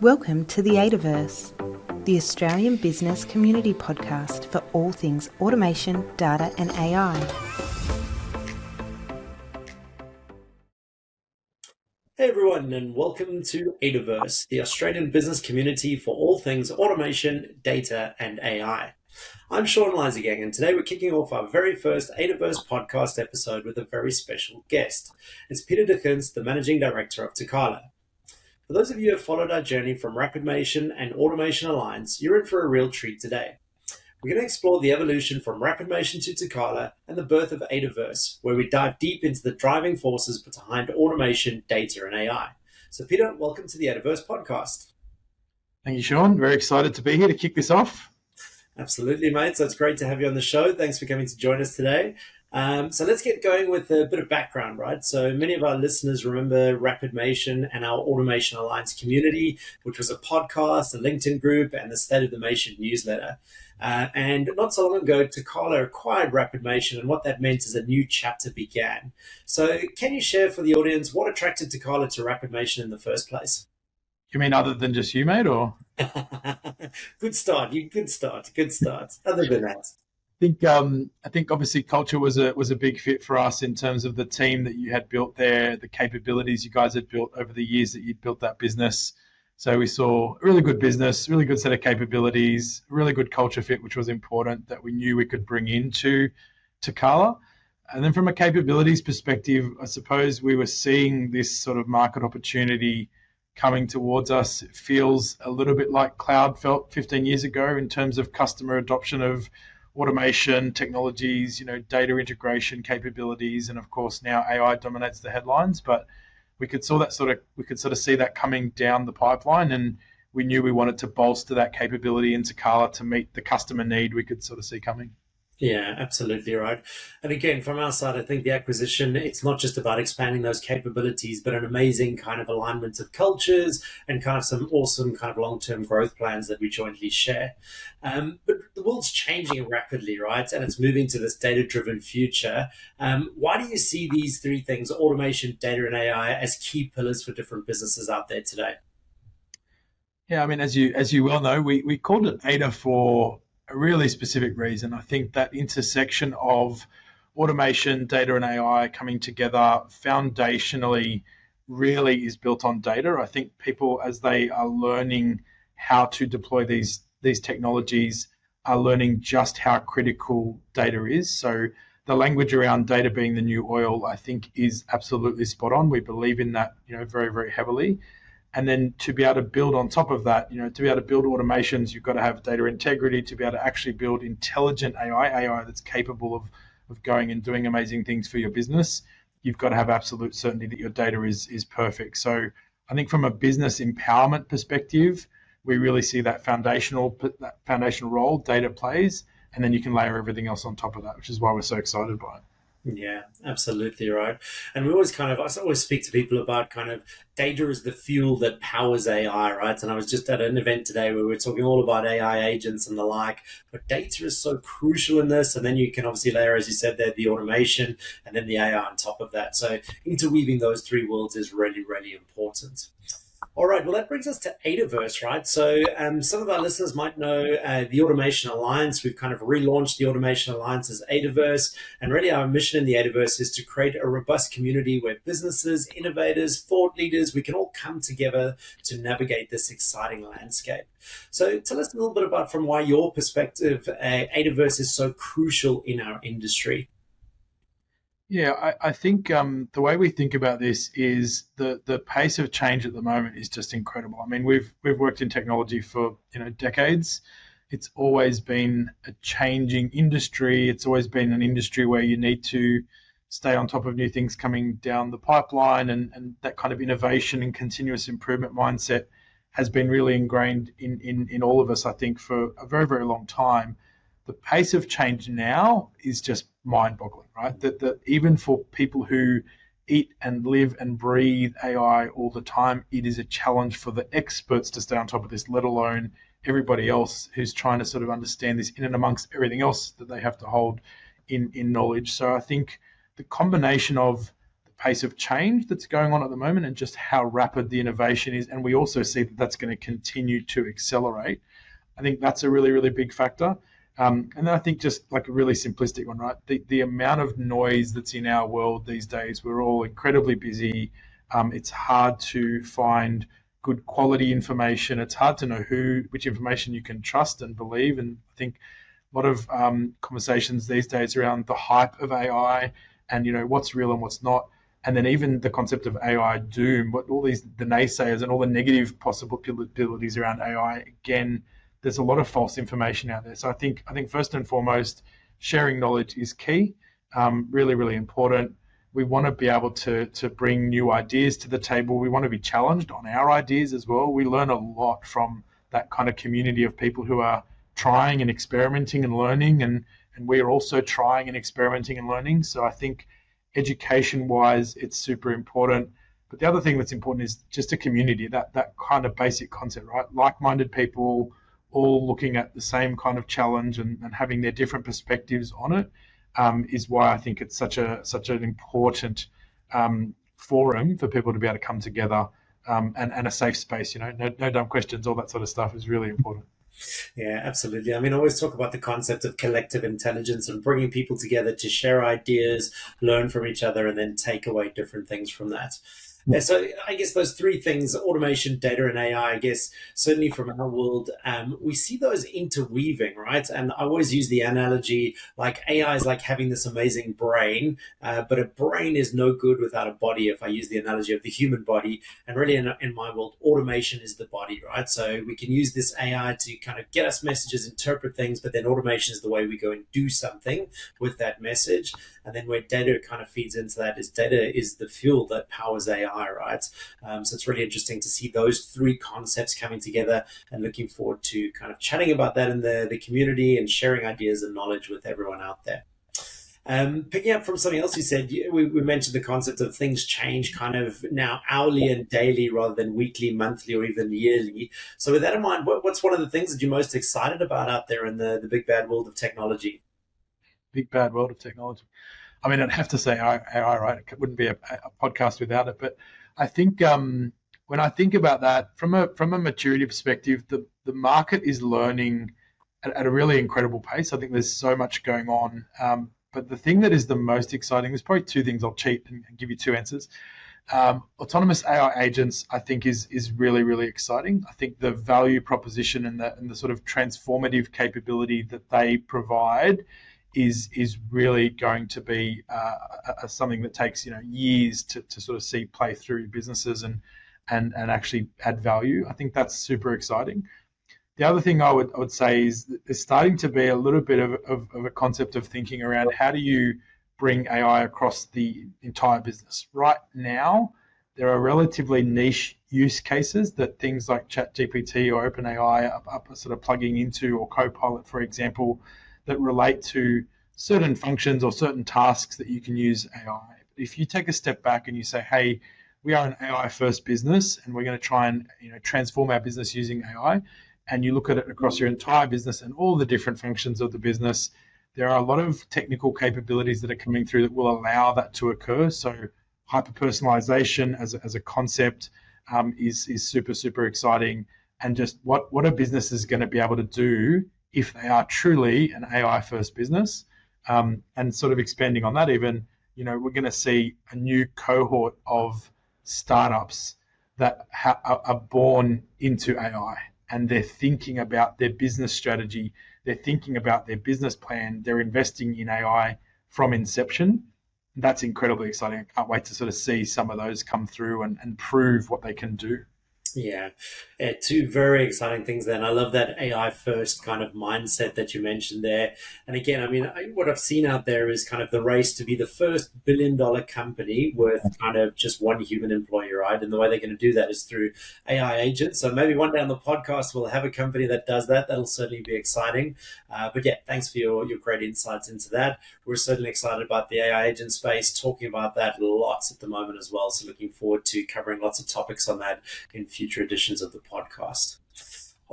Welcome to the ADAverse, the Australian business community podcast for all things automation, data and AI. Hey everyone, and welcome to ADAverse, the Australian business community for all things automation, data and AI. I'm Shaun Leisegang, and today we're kicking off our very first ADAverse podcast episode with a very special guest. It's Pieter DeGunst, the Managing Director of Tecala. For those of you who have followed our journey from rapidMATION and Automation Alliance, you're in for a real treat today. We're going to explore the evolution from rapidMATION to Tecala and the birth of ADAverse, where we dive deep into the driving forces behind automation, data, and AI. So, Pieter, welcome to the ADAverse podcast. Thank you, Shaun. Very excited to be here to kick this off. Absolutely, mate. So it's great to have you on the show. Thanks for coming to join us today. So let's get going with a bit of background, right? So many of our listeners remember rapidMATION and our Automation Alliance community, which was a podcast, a LinkedIn group, and the State of the MATION newsletter. And not so long ago, Tecala acquired rapidMATION, and what that meant is a new chapter began. So can you share for the audience what attracted Tecala to rapidMATION in the first place? You mean other than just you, mate, or? Good start. Good start. Other than that. I think obviously culture was a big fit for us in terms of the team that you had built there, the capabilities you guys had built over the years that you'd built that business. So we saw a really good business, really good set of capabilities, really good culture fit, which was important that we knew we could bring into Tecala. And then from a capabilities perspective, I suppose we were seeing this sort of market opportunity coming towards us. It feels a little bit like cloud felt 15 years ago in terms of customer adoption of automation technologies, data integration capabilities, and of course now AI dominates the headlines. But we could sort of see that coming down the pipeline, and we knew we wanted to bolster that capability in Tecala to meet the customer need we could sort of see coming. Yeah, absolutely right. And again, from our side, I think the acquisition, it's not just about expanding those capabilities, but an amazing kind of alignment of cultures and kind of some awesome kind of long-term growth plans that we jointly share. But the world's changing rapidly, right? And it's moving to this data-driven future. Why do you see these three things, automation, data, and AI, as key pillars for different businesses out there today? Yeah, I mean, as you well know, we called it ADA for a really specific reason. I think that intersection of automation, data, and AI coming together foundationally really is built on data. I think people, as they are learning how to deploy these technologies, are learning just how critical data is. So the language around data being the new oil, I think, is absolutely spot on. We believe in that, very, very heavily. And then to be able to build on top of that, to be able to build automations, you've got to have data integrity. To be able to actually build intelligent AI that's capable of going and doing amazing things for your business, you've got to have absolute certainty that your data is perfect. So I think from a business empowerment perspective, we really see that foundational role data plays, and then you can layer everything else on top of that, which is why we're so excited by it. Yeah, absolutely right. And I always speak to people about kind of data is the fuel that powers AI, right? And I was just at an event today where we were talking all about AI agents and the like, but data is so crucial in this. And then you can obviously layer, as you said there, the automation and then the AI on top of that. So interweaving those three worlds is really, really important. All right, well, that brings us to ADAverse, right? So some of our listeners might know the Automation Alliance. We've kind of relaunched the Automation Alliance as ADAverse. And really our mission in the ADAverse is to create a robust community where businesses, innovators, thought leaders, we can all come together to navigate this exciting landscape. So tell us a little bit about, from why your perspective, ADAverse is so crucial in our industry. Yeah, I think the way we think about this is the pace of change at the moment is just incredible. I mean, we've worked in technology for decades. It's always been a changing industry. It's always been an industry where you need to stay on top of new things coming down the pipeline, and that kind of innovation and continuous improvement mindset has been really ingrained in all of us, I think, for a very, very long time. The pace of change now is just mind-boggling, right? That even for people who eat and live and breathe AI all the time, it is a challenge for the experts to stay on top of this, let alone everybody else who's trying to sort of understand this in and amongst everything else that they have to hold in knowledge. So I think the combination of the pace of change that's going on at the moment and just how rapid the innovation is. And we also see that that's going to continue to accelerate. I think that's a really, really big factor. And then I think just like a really simplistic one, right? The amount of noise that's in our world these days, we're all incredibly busy. It's hard to find good quality information. It's hard to know which information you can trust and believe. And I think a lot of conversations these days around the hype of AI and, what's real and what's not. And then even the concept of AI doom, the naysayers and all the negative possibilities around AI, again, there's a lot of false information out there. So I think first and foremost, sharing knowledge is key, really, really important. We want to be able to bring new ideas to the table. We want to be challenged on our ideas as well. We learn a lot from that kind of community of people who are trying and experimenting and learning, and we're also trying and experimenting and learning. So I think education-wise, it's super important. But the other thing that's important is just a community, that kind of basic concept, right? Like-minded people all looking at the same kind of challenge and having their different perspectives on it is why I think it's such an important forum for people to be able to come together and a safe space. No dumb questions, all that sort of stuff is really important. Yeah, absolutely. I mean, I always talk about the concept of collective intelligence and bringing people together to share ideas, learn from each other, and then take away different things from that. Yeah, so I guess those three things, automation, data, and AI, I guess certainly from our world, we see those interweaving, right? And I always use the analogy, like AI is like having this amazing brain, but a brain is no good without a body, if I use the analogy of the human body. And really in my world, automation is the body, right? So we can use this AI to kind of get us messages, interpret things, but then automation is the way we go and do something with that message. And then where data kind of feeds into that is data is the fuel that powers AI, right? So it's really interesting to see those three concepts coming together, and looking forward to kind of chatting about that in the community and sharing ideas and knowledge with everyone out there. Picking up from something else you said, we mentioned the concept of things change kind of now hourly and daily rather than weekly, monthly, or even yearly. So with that in mind, what's one of the things that you're most excited about out there in the big bad world of technology? Big bad world of technology. I mean, I'd have to say AI, right? It wouldn't be a podcast without it. But I think when I think about that from a maturity perspective, the market is learning at a really incredible pace. I think there's so much going on. But the thing that is the most exciting, there's probably two things. I'll cheat and give you two answers. Autonomous AI agents, I think, is really, really exciting. I think the value proposition and the sort of transformative capability that they provide is really going to be something that takes years to sort of see play through businesses and actually add value. I think that's super exciting. The other thing I would say is that there's starting to be a little bit of a concept of thinking around how do you bring AI across the entire business. Right now, there are relatively niche use cases that things like ChatGPT or OpenAI are sort of plugging into, or Copilot, for example, that relate to certain functions or certain tasks that you can use AI. If you take a step back and you say, hey, we are an AI first business and we're going to try and transform our business using AI, and you look at it across your entire business and all the different functions of the business, there are a lot of technical capabilities that are coming through that will allow that to occur. So hyper-personalization as a concept is super, super exciting. And just what a business is going to be able to do if they are truly an AI first business. And sort of expanding on that even, we're going to see a new cohort of startups that are born into AI, and they're thinking about their business strategy, they're thinking about their business plan, they're investing in AI from inception. That's incredibly exciting. I can't wait to sort of see some of those come through and prove what they can do. Yeah, two very exciting things there. And I love that AI first kind of mindset that you mentioned there. And again, I mean, what I've seen out there is kind of the race to be the first billion-dollar company with kind of just one human employee, right? And the way they're going to do that is through AI agents. So maybe one day on the podcast, we'll have a company that does that. That'll certainly be exciting. But yeah, thanks for your great insights into that. We're certainly excited about the AI agent space, talking about that lots at the moment as well. So looking forward to covering lots of topics on that in future editions of the podcast.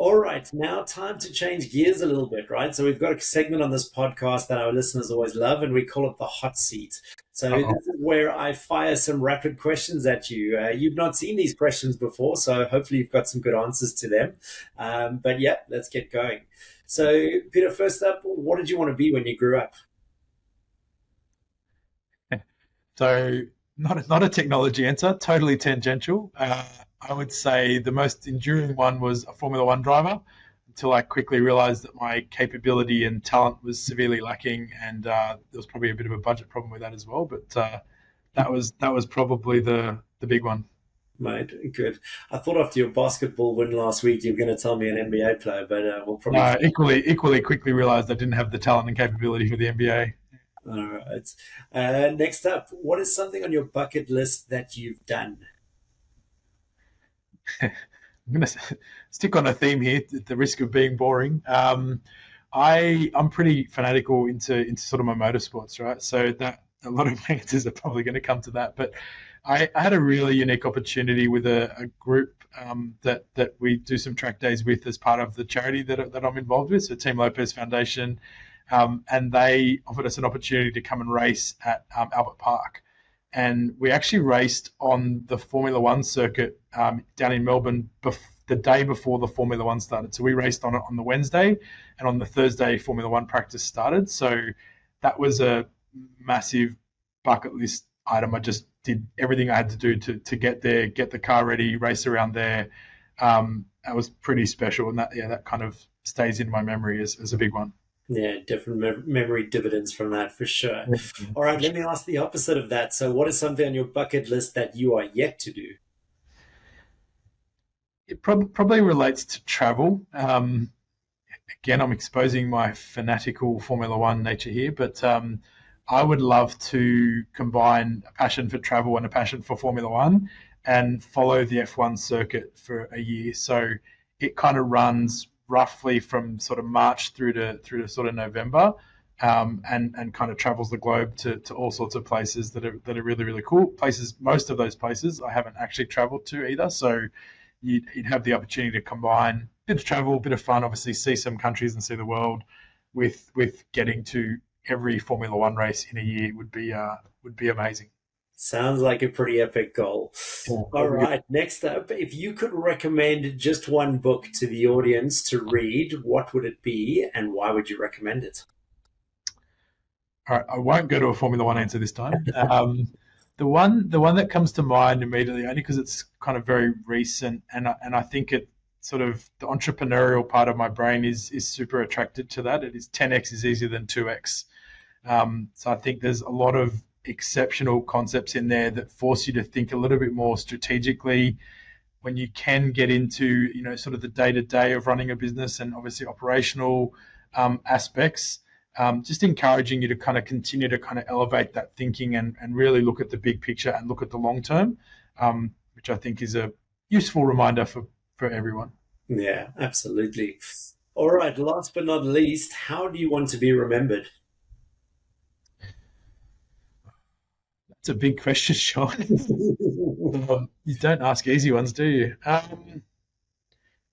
All right, now time to change gears a little bit, right? So we've got a segment on this podcast that our listeners always love, and we call it the hot seat. So Uh-oh. this is where I fire some rapid questions at you. You've not seen these questions before, so hopefully you've got some good answers to them. But yeah, let's get going. So Peter, first up, what did you want to be when you grew up? So not a technology answer, totally tangential. I would say the most enduring one was a Formula One driver until I quickly realized that my capability and talent was severely lacking, and there was probably a bit of a budget problem with that as well. But that was probably the big one. Mate, good. I thought after your basketball win last week, you were going to tell me an NBA player, but we'll probably... Equally quickly realized I didn't have the talent and capability for the NBA. All right. Next up, what is something on your bucket list that you've done? I'm going to stick on a theme here at the risk of being boring. I'm pretty fanatical into sort of my motorsports, right? So that a lot of answers are probably going to come to that. But I had a really unique opportunity with a group that we do some track days with as part of the charity that I'm involved with, so Team Lopez Foundation. And they offered us an opportunity to come and race at Albert Park. And we actually raced on the Formula One circuit down in Melbourne the day before the Formula One started. So we raced on it on the Wednesday, and on the Thursday, Formula One practice started. So that was a massive bucket list item. I just did everything I had to do to get there, get the car ready, race around there. That was pretty special, and that kind of stays in my memory as a big one. Yeah, different memory dividends from that for sure. All right, let me ask the opposite of that. So what is something on your bucket list that you are yet to do? It probably relates to travel. Again, I'm exposing my fanatical Formula One nature here, but I would love to combine a passion for travel and a passion for Formula One and follow the F1 circuit for a year. So it kind of runs roughly from sort of March through to sort of November, and kind of travels the globe to all sorts of places that are really, really cool places. Most of those places I haven't actually traveled to either, so you'd have the opportunity to combine a bit of travel, a bit of fun, obviously see some countries and see the world, with getting to every Formula One race in a year would be amazing. Sounds like a pretty epic goal. Yeah. All right, next up, if you could recommend just one book to the audience to read, what would it be and why would you recommend it? All right, I won't go to a Formula One answer this time. The one that comes to mind immediately, only because it's kind of very recent, and I think it sort of, the entrepreneurial part of my brain is super attracted to that. It is 10x is easier than 2x. So I think there's a lot of exceptional concepts in there that force you to think a little bit more strategically when you can get into, sort of the day-to-day of running a business and obviously operational aspects, just encouraging you to kind of continue to kind of elevate that thinking and really look at the big picture and look at the long term, which I think is a useful reminder for everyone. Yeah, absolutely. All right, last but not least, how do you want to be remembered? It's a big question, Shaun. You don't ask easy ones, do you? I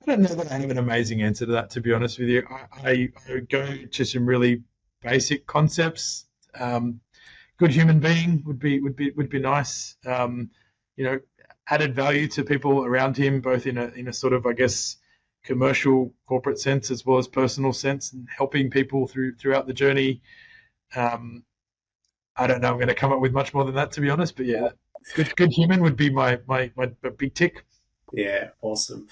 don't know that I have an amazing answer to that, to be honest with you. I go to some really basic concepts. Good human being would be nice. Added value to people around him, both in a sort of, I guess, commercial corporate sense as well as personal sense, and helping people throughout the journey. I don't know I'm going to come up with much more than that, to be honest, but yeah, good human would be my big tick. Yeah, awesome.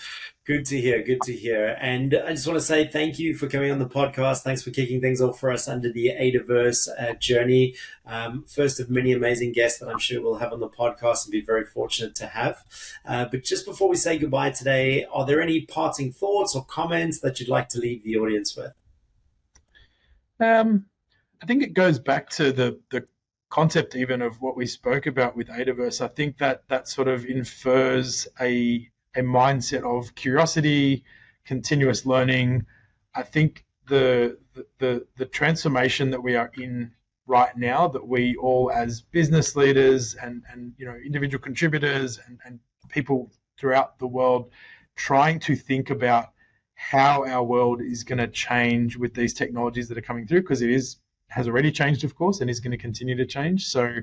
Good to hear. And I just want to say thank you for coming on the podcast. Thanks for kicking things off for us under the ADAverse journey. First of many amazing guests that I'm sure we'll have on the podcast and be very fortunate to have. But just before we say goodbye today, are there any parting thoughts or comments that you'd like to leave the audience with? I think it goes back to the concept even of what we spoke about with ADAverse. I think that sort of infers a mindset of curiosity, continuous learning. I think the transformation that we are in right now, that we all as business leaders and individual contributors and people throughout the world trying to think about how our world is going to change with these technologies that are coming through, because has already changed, of course, and is going to continue to change. So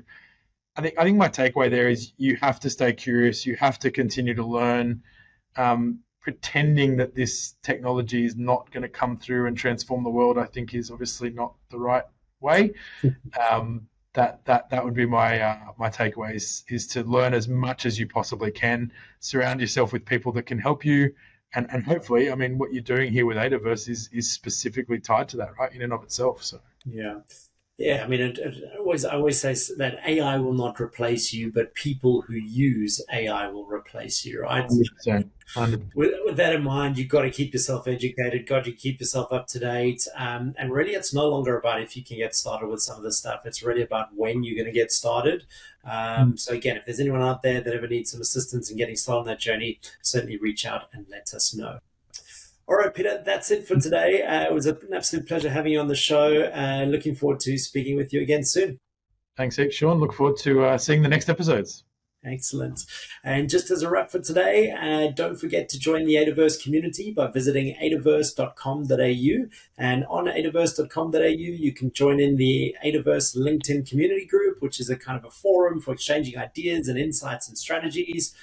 I think my takeaway there is you have to stay curious. You have to continue to learn. Pretending that this technology is not going to come through and transform the world, I think, is obviously not the right way. That would be my takeaway is to learn as much as you possibly can. Surround yourself with people that can help you, and hopefully, I mean, what you're doing here with ADAverse is specifically tied to that, right, in and of itself. So yeah, I mean, I always say that AI will not replace you, but people who use AI will replace you, right? 100%. With that in mind, you've got to keep yourself educated, got to keep yourself up to date. And really, it's no longer about if you can get started with some of this stuff. It's really about when you're going to get started. So again, if there's anyone out there that ever needs some assistance in getting started on that journey, certainly reach out and let us know. All right, Peter, that's it for today. It was an absolute pleasure having you on the show. Looking forward to speaking with you again soon. Thanks, Shaun. Look forward to seeing the next episodes. Excellent. And just as a wrap for today, don't forget to join the ADAverse community by visiting adaverse.com.au. And on adaverse.com.au, you can join in the ADAverse LinkedIn community group, which is a kind of a forum for exchanging ideas and insights and strategies.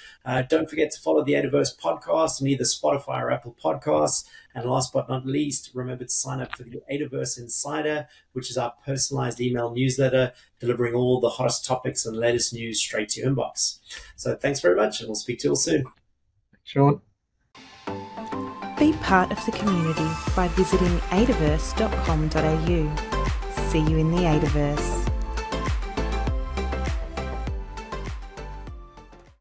Don't forget to follow the ADAverse podcast on either Spotify or Apple Podcasts. And last but not least, remember to sign up for the ADAverse Insider, which is our personalized email newsletter, delivering all the hottest topics and latest news straight to your inbox. So thanks very much, and we'll speak to you all soon. Shaun. Be part of the community by visiting adaverse.com.au. See you in the ADAverse.